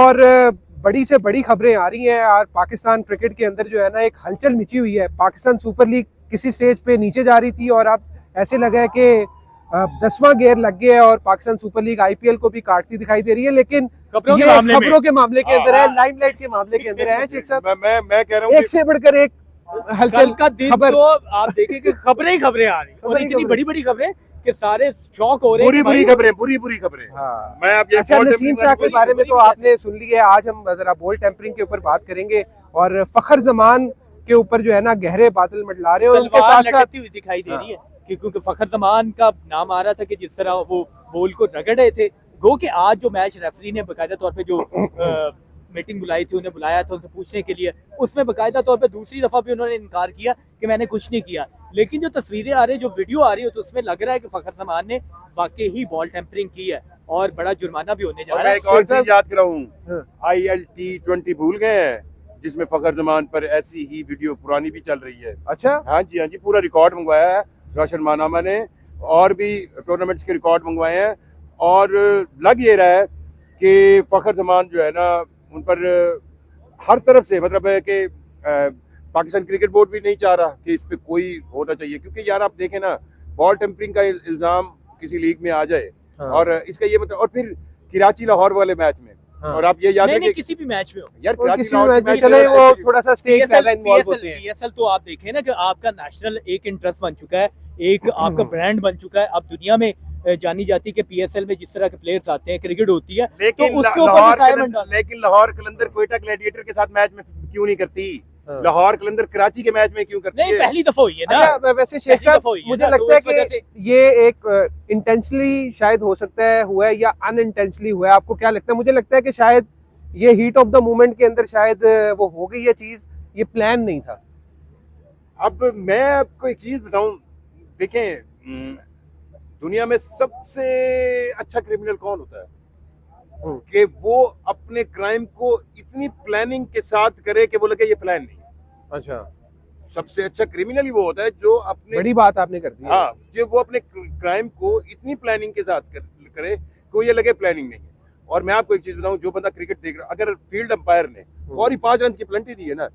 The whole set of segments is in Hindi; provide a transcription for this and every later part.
और बड़ी से बड़ी खबरें आ रही हैं और पाकिस्तान क्रिकेट के अंदर जो है ना एक हलचल मची हुई है। पाकिस्तान सुपर लीग किसी स्टेज पे नीचे जा रही थी और अब ऐसे लगा है कि 10वां गेयर लग गया है और पाकिस्तान सुपर लीग आईपीएल को भी काटती दिखाई दे रही है। लेकिन खबरों के मामले के अंदर है, लाइमलाइट के मामले के अंदर है। शेख साहब मैं कह रहा हूँ एक से बढ़कर एक हलचल का दिन खबर तो आप देखें कि खबरें ही खबरें आ रही हैं और इतनी बड़ी बड़ी खबरें कि सारे शौक हो रहे हैं। बुरी खबरें। हाँ। मैं अब अच्छा, नसीम शाह के बारे में तो आपने सुन लिया है। आज हम जरा बॉल टेम्परिंग के ऊपर बात करेंगे और फखर जमान के ऊपर जो है ना गहरे बादल मंडला रहे हैं और उनके साथ साथ हुई दिखाई दे रही है क्योंकि फखर जमान का नाम आ रहा था कि जिस तरह वो बॉल को रगड़े थे। गो कि आज जो मैच रेफरी ने बाकायदा तौर पे जो मीटिंग बुलाई थी, उन्हें बुलाया था उनसे पूछने के लिए, उसमें बाकायदा तौर पे दूसरी दफा भी उन्होंने इनकार किया कि मैंने कुछ नहीं किया। लेकिन जो तस्वीरें आ रही, जो वीडियो आ रही है, तो उसमें लग रहा है कि फखर जमान ने वाकई ही बॉल टेम्परिंग की है और बड़ा जुर्माना भी होने जा रहा है। एक और चीज याद कराऊं, ILT20 भूल गए हैं जिसमें फखर जमान पर ऐसी ही वीडियो पुरानी भी चल रही है। अच्छा, हाँ जी, पूरा रिकॉर्ड मंगवाया है रोशन मानामा ने और भी टूर्नामेंट्स के रिकॉर्ड मंगवाए हैं। और लग ये रहा है कि फखर जमान जो है ना उन पर हर तरफ से मतलब है कि पाकिस्तान क्रिकेट बोर्ड भी नहीं चाह रहा कि इस पे कोई होना चाहिए, क्योंकि यार आप देखें ना बॉल टेम्परिंग का इल्जाम किसी लीग में आ जाए। हाँ। और इसका ये मतलब और फिर कराची लाहौर वाले मैच में। हाँ। और आप ये याद रखें किसी भी मैच में हो यार, किसी भी मैच चले वो थोड़ा सा स्टेज पहले इन्वॉल्व होते हैं। पीएसएल तो आप देखें ना कि आपका नेशनल एक इंटरेस्ट बन चुका है, एक आपका ब्रांड बन चुका है। अब दुनिया में जानी जाती है कि पीएसएल में जिस तरह के प्लेयर्स आते हैं, क्रिकेट होती है, लेकिन तो उसके ऊपर लेकिन लाहौर कलंदर क्वेटा ग्लैडिएटर के साथ मैच में क्यों नहीं करती? हाँ। लाहौर कलंदर कराची के मैच में क्यों करती है? नहीं, पहली दफा हुई है ना। अच्छा, वैसे शेख साहब मुझे लगता है कि ये एक इंटेंशनली शायद हो सकता है हुआ है या अनइंटेंशनली हुआ है। आपको क्या लगता है? मुझे लगता है कि शायद ये हीट ऑफ द मोमेंट के अंदर शायद वो हो गई है चीज, ये प्लान नहीं था। अब मैं आपको एक चीज बताऊं, देखें दुनिया में सबसे अच्छा क्रिमिनल कौन होता है कि वो अपने क्राइम को इतनी प्लानिंग के साथ करे कि वो लगे ये प्लान नहीं। अच्छा, सबसे अच्छा क्रिमिनल ही वो होता है जो अपने, बड़ी बात आपने कर दी। हाँ, जो वो अपने क्राइम को इतनी प्लानिंग के साथ करे कि ये लगे प्लानिंग नहीं है। और मैं आपको एक चीज बताऊं, जो बंदा क्रिकेट देख रहा, अगर फील्ड अंपायर ने फौरी 5 रन की प्लेंटी दी है ना,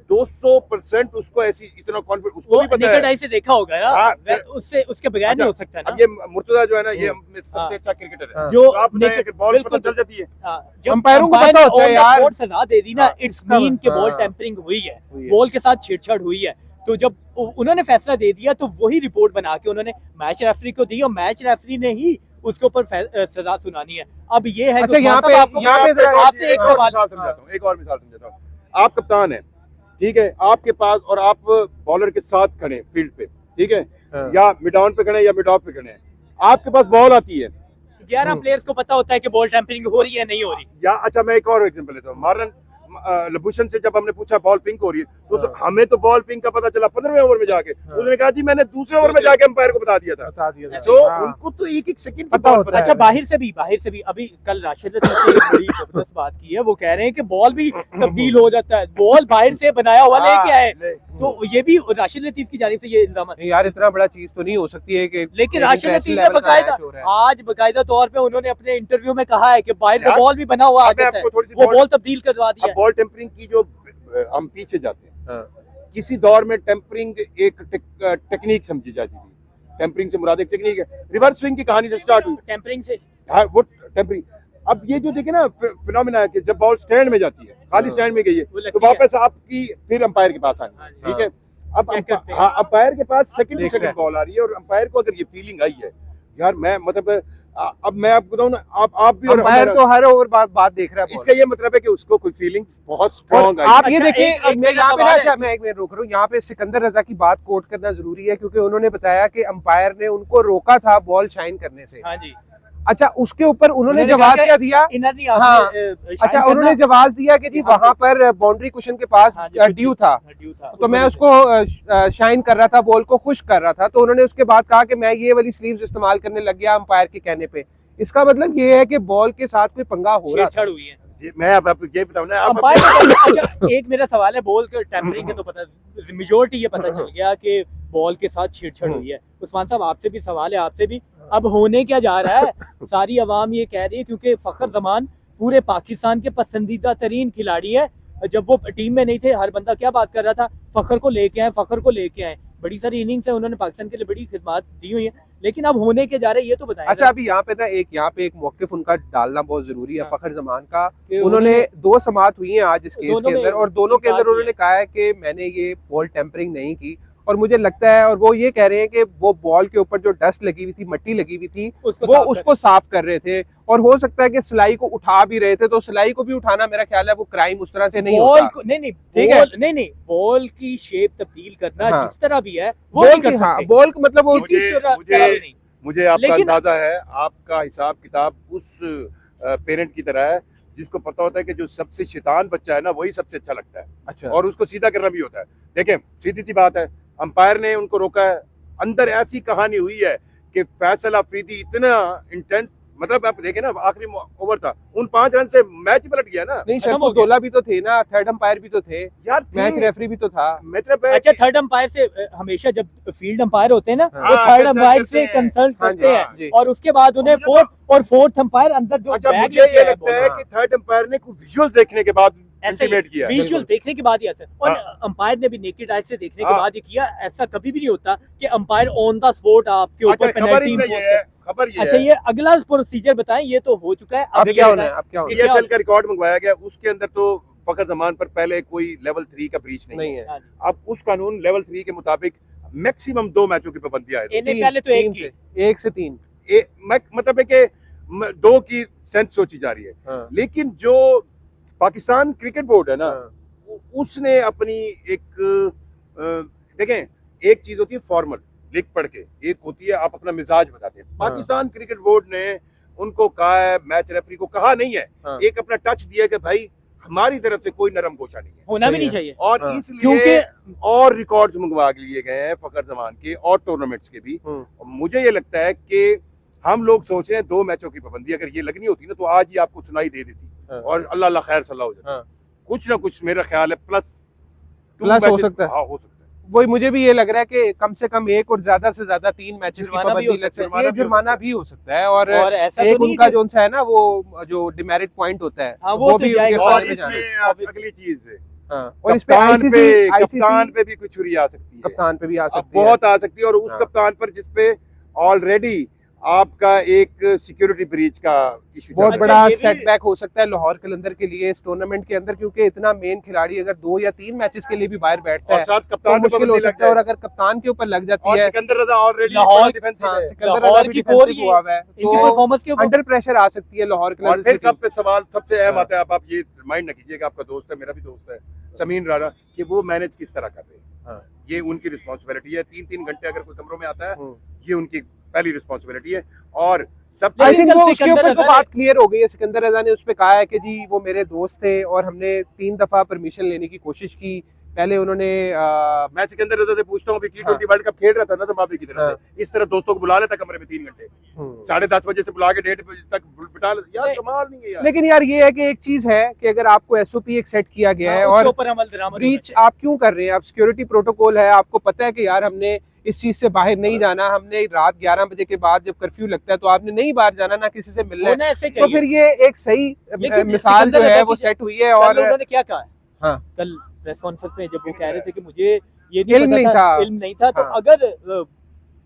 200% उसको ऐसी इतना कॉन्फिडेंस, उसको भी पता है से देखा होगा ना, उससे उसके बगैर नहीं हो सकता ना। अब ये मुर्तजा जो है ना, ये सबसे अच्छा क्रिकेटर है जो आप बॉल पता चल जाती है, जब अंपायरों को पता होता है यार, सजा दे दी ना, इट्स मीन के बॉल टेम्परिंग हुई है, बॉल के साथ छेड़छाड़ हुई है। तो जब उन्होंने फैसला दे दिया तो वही रिपोर्ट बना के उन्होंने मैच रेफरी को दी और मैच रेफरी ने ही उसके ऊपर सजा सुनानी है। अब ये है, अच्छा, यहाँ पे आपसे एक और मिसाल समझाता हूँ। आप कप्तान है, ठीक है, आपके पास, और आप बॉलर के साथ खड़े फील्ड पे, ठीक है, या मिड ऑन पे खड़े या मिड ऑफ पे खड़े हैं, आपके पास बॉल आती है, 11 प्लेयर्स को पता होता है कि बॉल टेम्परिंग हो रही है नहीं हो रही। या अच्छा, मैं एक और एग्जांपल लेता हूँ। मारन लबूशन से जब हमने पूछा बॉल पिंक हो रही है, तो हमें तो बॉल पिंक का पता चला 15वें ओवर में जाके। उसने कहा जी मैंने दूसरे ओवर में जाके अंपायर को बता दिया था। तो उनको तो एक सेकंड पता होता है। अच्छा, बाहर से भी अभी कल राशिद लतीफ ने एक बड़ी जबरदस्त बात की है। वो कह रहे हैं कि बॉल भी तब्दील हो जाता है, बॉल बाहर से बनाया हुआ लेके आए, तो ये भी राशिद लतीफ की जानिब से ये इल्जाम है। यार इतना बड़ा चीज तो नहीं हो सकती है कि, लेकिन राशिद लतीफ ने बाकायदा तौर पे उन्होंने अपने इंटरव्यू में कहा है कि बाहर से बॉल भी बना हुआ आ जाता है, वो बॉल तब्दील करवा दिया। बॉल टेम्परिंग की जो हम पीछे जाते हैं, किसी दौर में टेम्परिंग एक टेक्निक समझी जाती थी। टेम्परिंग से मुराद एक टेक्निक है, रिवर्स स्विंग की कहानी से स्टार्ट हुई टेम्परिंग से। हाँ, वो टेम्परिंग। अब ये जो देखे ना फिनोमेना है कि जब बॉल स्टैंड में जाती है, खाली स्टैंड में गई है, तो वापस आपकी फिर अंपायर के पास आनी है, ठीक है। अब अंपायर के पास सेकंड टू सेकंड बॉल आ रही है और अंपायर को अगर ये फीलिंग आई है, यार मैं मतलब अब मैं आपको बताऊं ना, आप भी अंपायर तो हर ओवर बात देख रहा है, इसका ये मतलब है कि उसको कोई फीलिंग्स बहुत स्ट्रांग आई। आप ये देखें, मैं यहाँ पे ना, मैं एक मिनट रोक रहा हूँ, यहाँ पे सिकंदर रजा की बात कोट करना जरूरी है क्योंकि उन्होंने बताया कि अंपायर ने उनको रोका था बॉल शाइन करने से। हाँ जी। अच्छा, उसके ऊपर उन्होंने जवाब क्या दिया? हाँ, अच्छा, उन्होंने जवाब दिया कि जी वहां पर बाउंड्री कुशन के पास ड्यू था, तो मैं उसको शाइन कर रहा था, बॉल को खुश कर रहा था, तो उन्होंने उसके बाद कहा कि मैं ये वाली स्लीव्स इस्तेमाल करने लग गया अंपायर के कहने पे। इसका मतलब ये है कि बॉल के साथ कोई पंगा हो रहा था। हुई है। मैं अब आपको ये बताऊं ना, अच्छा, एक मेरा सवाल है, बॉल के टेम्परिंग के तो पता, मेजॉरिटी ये पता चल गया कि बॉल के साथ छेड़छाड़ हुई है। उस्मान साहब, आपसे भी सवाल है, आपसे भी, अब होने क्या जा रहा है? सारी अवाम ये कह रही है क्योंकि फखर जमान पूरे पाकिस्तान के पसंदीदा तरीन खिलाड़ी है। जब वो टीम में नहीं थे हर बंदा क्या बात कर रहा था, फखर को लेके आए, फखर को लेके आए। बड़ी सारी इनिंग्स है, उन्होंने पाकिस्तान के लिए बड़ी खिदमत दी हुई है, लेकिन अब होने के जा रहे ये तो बताएं। अच्छा अभी यहाँ पे ना यहाँ पे एक मौकिफ उनका डालना बहुत जरूरी है, हाँ। फखर जमान का। उन्होंने 2 समाअत हुई हैं आज इस केस के अंदर, और दोनों के अंदर उन्होंने कहा है कि मैंने ये बॉल टेम्परिंग नहीं की, और मुझे लगता है, और वो ये कह रहे हैं कि वो बॉल के ऊपर जो डस्ट लगी हुई थी, मट्टी लगी हुई थी, वो उसको साफ कर रहे थे, और हो सकता है कि सिलाई को उठा भी रहे थे, तो सिलाई को भी उठाना मेरा ख्याल है वो क्राइम उस तरह से नहीं होता। नहीं नहीं, बॉल की शेप तब्दील करना हाँ। जिस तरह भी है वो नहीं कर सकते। बॉल का मतलब वो मुझे आपका अंदाजा है, आपका हिसाब किताब उस पेरेंट की तरह है जिसको पता होता है कि जो सबसे शैतान बच्चा है ना वही सबसे अच्छा लगता है। अच्छा। और उसको सीधा करना भी होता है। देखें सीधी सी बात है, अंपायर ने उनको रोका है, अंदर ऐसी कहानी हुई है कि फैसल अफरीदी इतना इंटेंस, मतलब आप देखें ना आखिरी ओवर था, उन 5 रन से मैच ही पलट गया ना। नहीं शरफुद्दौला भी तो थे ना, थर्ड अंपायर भी तो थे यार, मैच रेफरी भी तो था। मतलब अच्छा थर्ड अंपायर से हमेशा जब फील्ड अंपायर होते हैं ना वो थर्ड अंपायर से कंसल्ट करते हैं, और उसके बाद उन्हें फोर्थ अंपायर अंदर जो बैग मुझे ये लगता है कि थर्ड अंपायर ने कुछ विजुअल देखने के बाद एस्टिमेट किया, विजुअल देखने के बाद ही ऐसा, और अंपायर ने भी नेकेड आई से देखने के बाद ही किया। ऐसा कभी भी नहीं होता कि अंपायर ऑन द स्पॉट आपके ऊपर पेनल्टी खबर ये अच्छा ये अगला प्रोसीजर बताएं, ये तो हो चुका है, अब क्या होना है? अब क्या होना है? PSL का रिकॉर्ड मंगवाया गया, उसके अंदर तो फखर जमान पर पहले कोई लेवल 3 का ब्रीच नहीं है। अब उस कानून लेवल 3 के मुताबिक मैक्सिमम 2 मैचों की पाबंदी आए, पहले तो 1 से 3 मतलब है कि 2 की सेंस सोची जा रही है। हाँ। लेकिन जो पाकिस्तान क्रिकेट बोर्ड है ना, उसने अपनी एक देखें, एक चीज होती है फॉर्मल लिख पढ़ के, एक होती है आप अपना मिजाज बताते हैं। पाकिस्तान क्रिकेट बोर्ड ने उनको कहा है, मैच रेफरी को कहा नहीं है, एक अपना टच दिया कि भाई हमारी तरफ से कोई नरम गोशा नहीं है, होना भी नहीं चाहिए, और इसलिए और रिकॉर्ड्स मंगवा लिए गए हैं फखर जमान के और टूर्नामेंट्स के भी। मुझे ये लगता है कि हम लोग सोच रहे हैं 2 मैचों की पाबंदी अगर ये लगनी होती ना तो आज ही आपको सुनाई दे देती, और अल्लाह खैर सलाह हो जाता। कुछ ना कुछ मेरा ख्याल है प्लस हो सकता है। हाँ हो सकता है, वही मुझे भी ये लग रहा है कि कम से कम 1 और ज्यादा से ज्यादा 3 मैचेस की पाबंदी लग सकती है, जुर्माना भी हो सकता है, और एक उनका जो है ना वो जो डिमेरिट पॉइंट होता है वो भी अगली चीज है। और इस पे कप्तान पे भी कुछ छुरी आ सकती है, कप्तान पे भी आ सकती है, बहुत आ सकती है, और उस कप्तान पर जिसपे ऑलरेडी आपका एक सिक्योरिटी ब्रीच का इशू बहुत बड़ा सेटबैक हो सकता है लाहौर कलंदर के लिए इस टूर्नामेंट के अंदर, क्योंकि इतना मेन खिलाड़ी अगर 2 या 3 मैचेस के लिए भी बाहर बैठता है तो मुश्किल हो सकता है, और अगर कप्तान के ऊपर लग जाती है, सिकंदर रजा ऑलरेडी लाहौर की हुआ है, इनकी परफॉर्मेंस के अंडर प्रेशर आ सकती है लाहौर कलंदर। और फिर सब पे सवाल सबसे अहम आता है, आप ये माइंड न कीजिएगा, आपका दोस्त है, मेरा भी दोस्त है समीन राणा, कि वो मैनेज किस तरह कर रहे हैं, ये उनकी रिस्पॉन्सिबिलिटी है। 3-3 घंटे अगर कोई कमरों में आता है ये उनकी पहली रिस्पॉन्सिबिलिटी है। और सबसे आई थिंक वो उसके ऊपर तो बात क्लियर हो गई है, सिकंदर रजा ने उस पे कहा है कि जी वो मेरे दोस्त थे और हमने 3 दफा परमिशन लेने की कोशिश की। पहले उन्होंने मैं सिकंदर रजा से पूछता हूँ, T20 वर्ल्ड कप खेल रहा था ना जिम्बाब्वे की तरफ से, इस तरह दोस्तों को बुला लेता कमरे में 3 घंटे, 10:30 बजे से बुला के 1:30 बजे तक बिठा, यार कमाल नहीं है यार। लेकिन यार ये है कि एक चीज है कि अगर आपको SOP एक सेट किया गया है और ब्रीच आप क्यों कर रहे हैं, आप सिक्योरिटी प्रोटोकॉल है, आपको पता है कि यार हमने इस चीज से बाहर नहीं जाना, हमने रात 11 बजे के बाद जब कर्फ्यू लगता है तो आपने नहीं बाहर जाना, ना किसी से मिलना, तो फिर ये एक सही मिसाल जो है वो सेट हुई है। और उन्होंने क्या कहा हाँ कल प्रेस कॉन्फ्रेंस में जब वो कह रहे थे कि मुझे ये इल्म नहीं था, तो अगर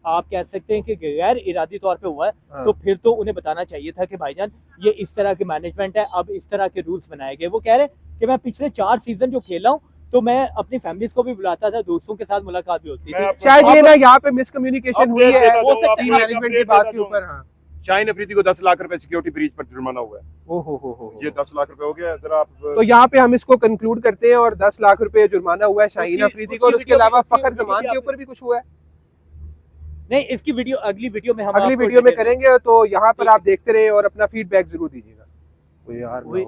आप कह सकते हैं कि गैर इरादी तौर पे हुआ है तो फिर तो उन्हें बताना चाहिए था कि भाईजान ये इस तरह की मैनेजमेंट है, अब इस तरह के रूल्स बनाए गए। वो कह रहे हैं कि मैं पिछले 4 सीजन जो खेला हूँ तो मैं अपनी फैमिलीज को भी बुलाता था, दोस्तों के साथ मुलाकात भी होती थी। शायद ये ना यहाँ पे मिसकम्युनिकेशन हुई है मैनेजमेंट की बात के ऊपर। हाँ शाहीन अफरीदी को 10 लाख रुपए सिक्योरिटी ब्रीच पर जुर्माना हुआ है। हो ये 10 लाख रुपए हो गया। जरा आप तो यहाँ पे हम इसको कंक्लूड करते हैं, और 10 लाख रुपए जुर्माना हुआ है शाहीन अफरीदी को, और उसके अलावा फखर जमान के ऊपर भी कुछ हुआ है। नहीं, इसकी वीडियो अगली वीडियो में हम अगली वीडियो में करेंगे, तो यहाँ पर आप देखते रहे और अपना फीडबैक जरूर दीजिएगा।